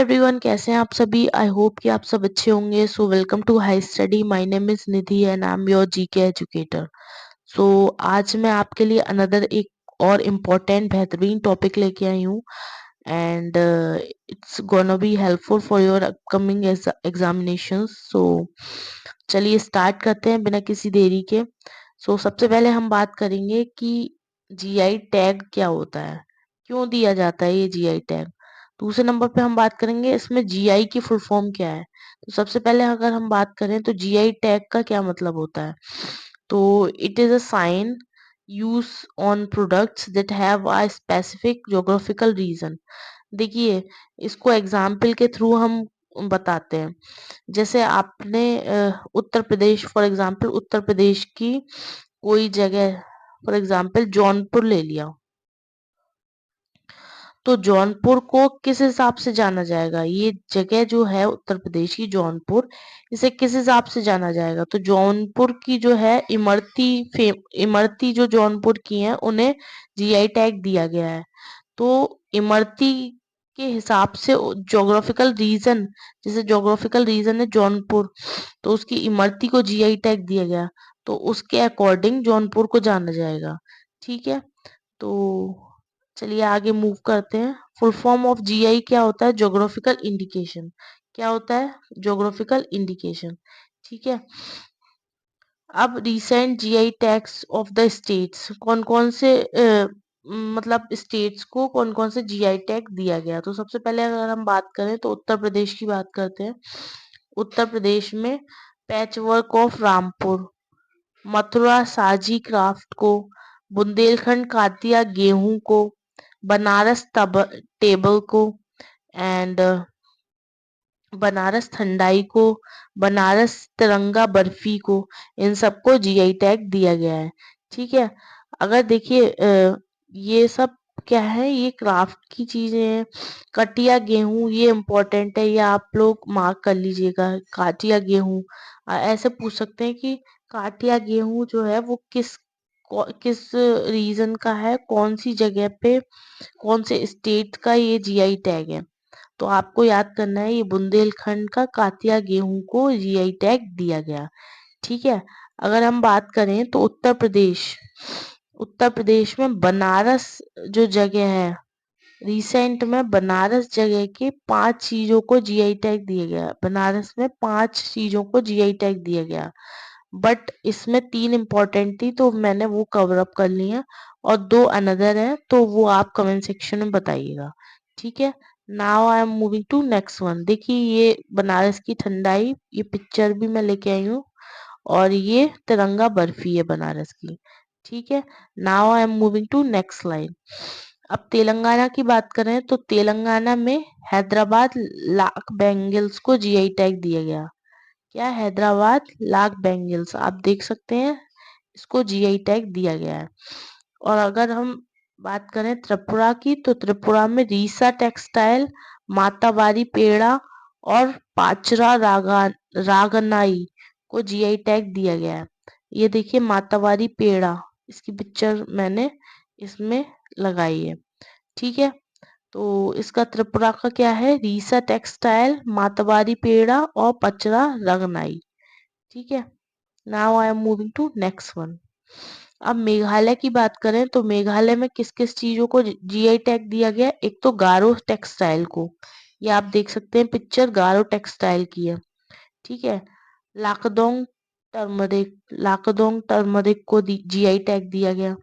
Everyone, कैसे हैं आप सभी। आई होप कि आप सब अच्छे होंगे। So welcome to high study. My name is Nidhi and I am your GK educator. So आज मैं आपके लिए अनदर एक और इम्पोर्टेंट बेहतरीन टॉपिक लेके आई हूँ and it's gonna be helpful for your upcoming examinations. So चलिए स्टार्ट करते हैं बिना किसी देरी के। सबसे पहले हम बात करेंगे कि जीआई टैग क्या होता है, क्यों दिया जाता है ये जीआई टैग। दूसरे नंबर पे हम बात करेंगे इसमें जीआई की फुल फॉर्म क्या है। तो सबसे पहले अगर हम बात करें तो जीआई टैग का क्या मतलब होता है, तो it is a sign use on products that have a specific geographical region. देखिए, इसको एग्जाम्पल के थ्रू हम बताते हैं। जैसे आपने उत्तर प्रदेश, फॉर एग्जाम्पल उत्तर प्रदेश की कोई जगह, फॉर एग्जाम्पल जौनपुर ले लिया, तो जौनपुर को किस हिसाब से जाना जाएगा, ये जगह जो है उत्तर प्रदेश की जौनपुर, इसे किस हिसाब से जाना जाएगा। तो जौनपुर की जो है इमरती जो जौनपुर की हैं उन्हें जीआई टैग दिया गया है। तो इमरती के हिसाब से ज्योग्राफिकल रीजन, जैसे ज्योग्राफिकल रीजन है जौनपुर, तो उसकी इमरती को जीआई टैग दिया गया, तो उसके अकॉर्डिंग जौनपुर को जाना जाएगा। ठीक है, तो चलिए आगे मूव करते हैं। फुल फॉर्म ऑफ जीआई क्या होता है, ज्योग्राफिकल इंडिकेशन। क्या होता है, ज्योग्राफिकल इंडिकेशन। ठीक है, अब recent GI tags of the states, कौन कौन से मतलब स्टेट्स को कौन कौन से जीआई टैग दिया गया। तो सबसे पहले अगर हम बात करें तो उत्तर प्रदेश की बात करते हैं। उत्तर प्रदेश में patch work of Rampur, Mathura साजी क्राफ्ट को, बुंदेलखंड कातिया गेहूं को, बनारस टेबल को एंड बनारस ठंडाई को, बनारस तिरंगा बर्फी को, इन सबको जीआई टैग दिया गया है। ठीक है, अगर देखिए ये सब क्या है, ये क्राफ्ट की चीजें हैं। कटिया गेहूं ये इम्पोर्टेंट है, ये आप लोग मार्क कर लीजिएगा। काटिया गेहूं, ऐसे पूछ सकते हैं कि काटिया गेहूं जो है वो किस रीजन का है, कौन सी जगह पे, कौन से स्टेट का ये जीआई टैग है। तो आपको याद करना है, ये बुंदेलखंड का कातिया गेहूं को जीआई टैग दिया गया। ठीक है, अगर हम बात करें तो उत्तर प्रदेश में बनारस जो जगह है, रिसेंट में बनारस जगह के 5 चीजों को जीआई टैग दिया गया। बनारस में 5 चीजों को जीआई टैग दिया गया, बट इसमें 3 इम्पोर्टेंट थी तो मैंने वो कवर अप कर ली है, और 2 अनदर है तो वो आप कमेंट सेक्शन में बताइएगा। ठीक है, now I am moving to next one. देखिए, ये बनारस की ठंडाई, ये पिक्चर भी मैं लेके आई हूँ, और ये तिरंगा बर्फी है बनारस की। ठीक है, now I am moving to next line. अब तेलंगाना की बात करें तो तेलंगाना में हैदराबाद लाख बैंगल्स को जीआई टैग दिया गया। क्या, हैदराबाद लाख बैंगल्स, आप देख सकते हैं इसको जीआई टैग दिया गया है। और अगर हम बात करें त्रिपुरा की, तो त्रिपुरा में रीसा टेक्सटाइल, मातावारी पेड़ा और पाचरा रागनाई को जीआई टैग दिया गया है। ये देखिए मातावारी पेड़ा, इसकी पिक्चर मैंने इसमें लगाई है। ठीक है, तो इसका त्रिपुरा का क्या है, रीसा टेक्सटाइल, मातवारी पेड़ा और पचरा रंगनाई। ठीक है, now I am moving to next one. अब मेघालय की बात करें तो मेघालय में किस किस चीजों को जीआई टैग दिया गया। एक तो गारो टेक्सटाइल को, ये आप देख सकते हैं पिक्चर गारो टेक्सटाइल की है। ठीक है, लाकदोंग लाकदोंग टर्मरिक को जीआई टैग दिया गया।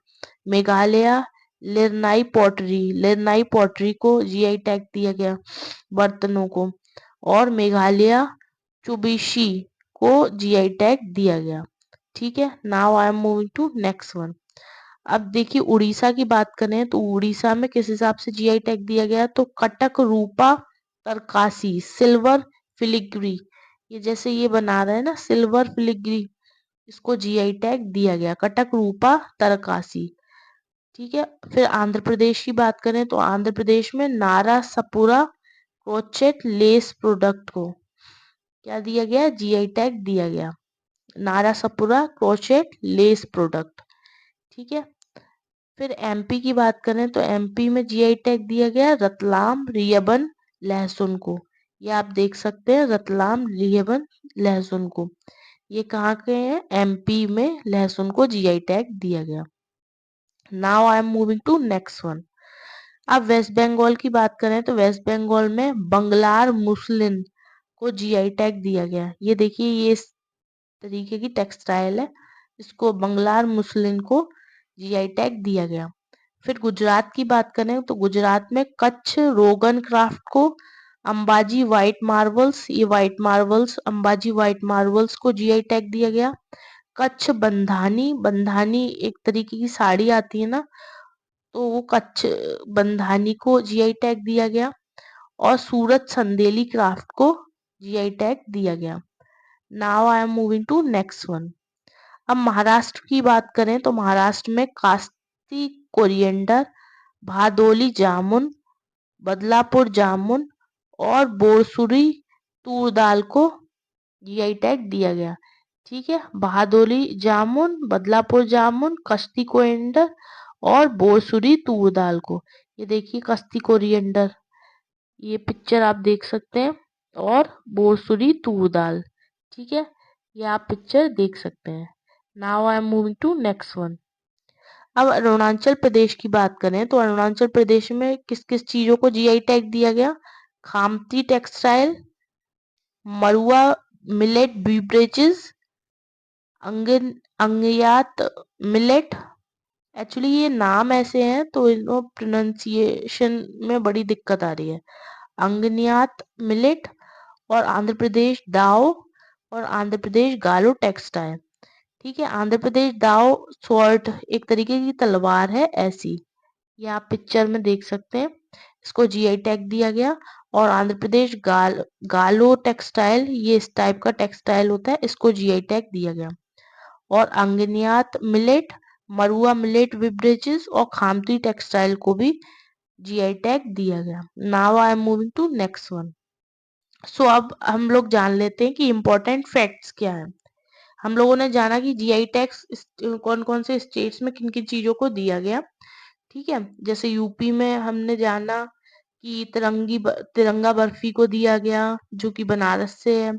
मेघालय लिरनाई पॉटरी को जीआई टैग दिया गया, बर्तनों को। और मेघालय चुबिशी को जीआई टैग दिया गया। ठीक है, now I am moving to next one. अब देखिए उड़ीसा की बात करें तो उड़ीसा में किस हिसाब से जीआई टैग दिया गया, तो कटक रूपा तरकासी सिल्वर फिलिग्री, ये जैसे ये बना रहे हैं ना सिल्वर फिलिग्री, इसको जीआई टैग दिया गया, कटक रूपा तरकासी। ठीक है, फिर आंध्र प्रदेश की बात करें तो आंध्र प्रदेश में नारा सपुरा क्रोचेट लेस प्रोडक्ट को क्या दिया गया, जीआई टैग दिया गया, नारा सपुरा क्रोचेट लेस प्रोडक्ट। ठीक है, फिर एमपी की बात करें तो एमपी में जीआई टैग दिया गया रतलाम रियबन लहसुन को, ये आप देख सकते हैं रतलाम रिहेवन लहसुन को। ये कहाँ के हैं? एमपी में लहसुन को जीआई टैग दिया गया। Now I am moving to next one. अब वेस्ट बंगाल की बात करें तो वेस्ट बंगाल में बंगलार मुस्लिन को जीआई टैग दिया गया। ये देखिए, ये इस तरीके की टेक्सटाइल है, इसको बंगलार मुस्लिन को जीआई टैग दिया गया। फिर गुजरात की बात करें तो गुजरात में कच्छ रोगन क्राफ्ट को अंबाजी व्हाइट मार्बल्स, ये white marbles Ambaji white marbles को जीआई टैग दिया गया। कच्छ बंधानी, बंधानी एक तरीके की साड़ी आती है ना, तो वो कच्छ बंधानी को जीआई टैग दिया गया। और सूरत संदेली क्राफ्ट को जीआई टैग दिया गया। Now I am moving to next one. अब महाराष्ट्र की बात करें तो महाराष्ट्र में कास्ती कोरिएंडर, भादोली जामुन, बदलापुर जामुन और बोरसुरी तूर दाल को जीआई टैग दिया गया। ठीक है, बहादुरी जामुन, बदलापुर जामुन, कश्ती कोरिएंडर और बोरसुरी तूर दाल को। ये देखिए कश्ती कोरिएंडर, ये पिक्चर आप देख सकते हैं, और बोरसुरी तूर दाल। ठीक है, ये आप पिक्चर देख सकते हैं। Now I am moving to next one. अब अरुणाचल प्रदेश की बात करें तो अरुणाचल प्रदेश में किस किस चीजों को जीआई टैग दिया गया? खामती टेक्सटाइल, मरुआ मिलेट बेवरेजेस, अंगयात मिलेट। एक्चुअली ये नाम ऐसे हैं तो इनको प्रोनाउंसिएशन में बड़ी दिक्कत आ रही है। अंगनियात मिलेट और आंध्र प्रदेश दाओ और आंध्र प्रदेश गालो टेक्सटाइल। ठीक है, आंध्र प्रदेश दाओ स्वॉर्ड एक तरीके की तलवार है ऐसी, ये आप पिक्चर में देख सकते हैं, इसको जीआई टैग दिया गया। और आंध्र प्रदेश गालो टेक्सटाइल, ये इस टाइप का टेक्सटाइल होता है, इसको जीआई टैग दिया गया। और अंगनियात मिलेट, मरुआ मिलेट बेवरेजेस और खामती टेक्सटाइल को भी जीआई टैग दिया गया। Now I am moving to next one. So अब हम लोग जान लेते हैं कि इम्पोर्टेंट फैक्ट्स क्या है। हम लोगों ने जाना कि जीआई टैग्स कौन कौन से स्टेट्स में किन किन चीजों को दिया गया। ठीक है, जैसे यूपी में हमने जाना कि तिरंगा बर्फी को दिया गया जो कि बनारस से है।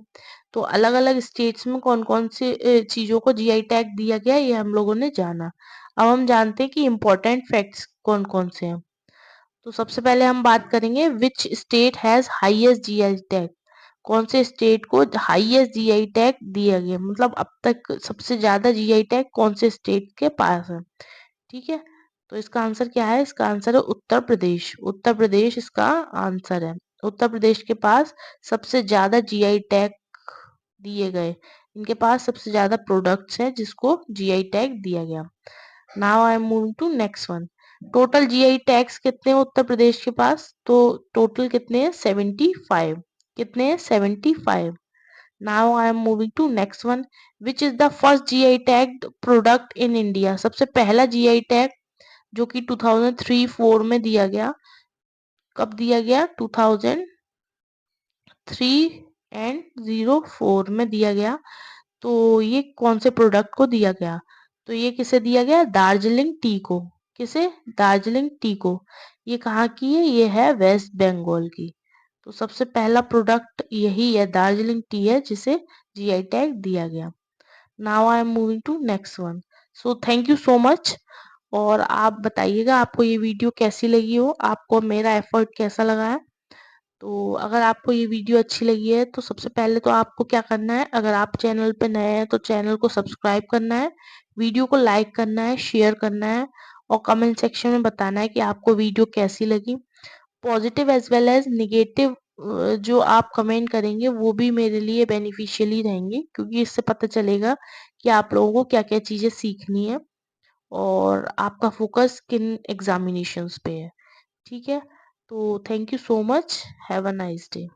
तो अलग अलग स्टेट्स में कौन कौन से चीजों को जीआई टैग दिया गया, ये हम लोगों ने जाना। अब हम जानते हैं कि इम्पोर्टेंट फैक्ट्स कौन कौन से हैं। तो सबसे पहले हम बात करेंगे which state has highest GI tag. कौन से स्टेट को हाईएस्ट जीआई टैग दिया गया, मतलब अब तक सबसे ज्यादा जीआई टैग कौन से स्टेट के पास है। ठीक है, तो इसका आंसर क्या है? इसका आंसर है उत्तर प्रदेश। उत्तर प्रदेश इसका आंसर है। उत्तर प्रदेश के पास सबसे ज्यादा जीआई टैग दिए गए, इनके पास सबसे ज्यादा प्रोडक्ट्स हैं जिसको जीआई टैग दिया गया। Now I am moving to next one. Total GI tags कितने हैं उत्तर प्रदेश के पास? तो टोटल कितने हैं? 75। कितने हैं? 75। Now I am moving to next one. Which is the first GI tagged product in India? सबसे पहला जीआई टैग जो कि 2003-4 में दिया गया। कब दिया गया? 2003 एंड 04 में दिया गया। तो ये कौन से प्रोडक्ट को दिया गया? तो ये किसे दिया गया? दार्जिलिंग टी को। किसे? दार्जिलिंग टी को। ये कहाँ की है? ये है वेस्ट बंगाल की। तो सबसे पहला प्रोडक्ट यही है, दार्जिलिंग टी है, जिसे जीआई टैग दिया गया। Now I am moving to next one. So thank you so much. और आप बताइएगा आपको ये वीडियो कैसी लगी हो, आपको मेरा एफर्ट कैसा लगा है। तो अगर आपको ये वीडियो अच्छी लगी है तो सबसे पहले तो आपको क्या करना है, अगर आप चैनल पे नए हैं तो चैनल को सब्सक्राइब करना है, वीडियो को लाइक करना है, शेयर करना है और कमेंट सेक्शन में बताना है कि आपको वीडियो कैसी लगी। Positive as well as negative जो आप कमेंट करेंगे वो भी मेरे लिए बेनिफिशियली रहेंगे, क्योंकि इससे पता चलेगा कि आप लोगों को क्या क्या चीजें सीखनी है और आपका फोकस किन एग्जामिनेशंस पे है। ठीक है, तो thank you so much. Have a nice day.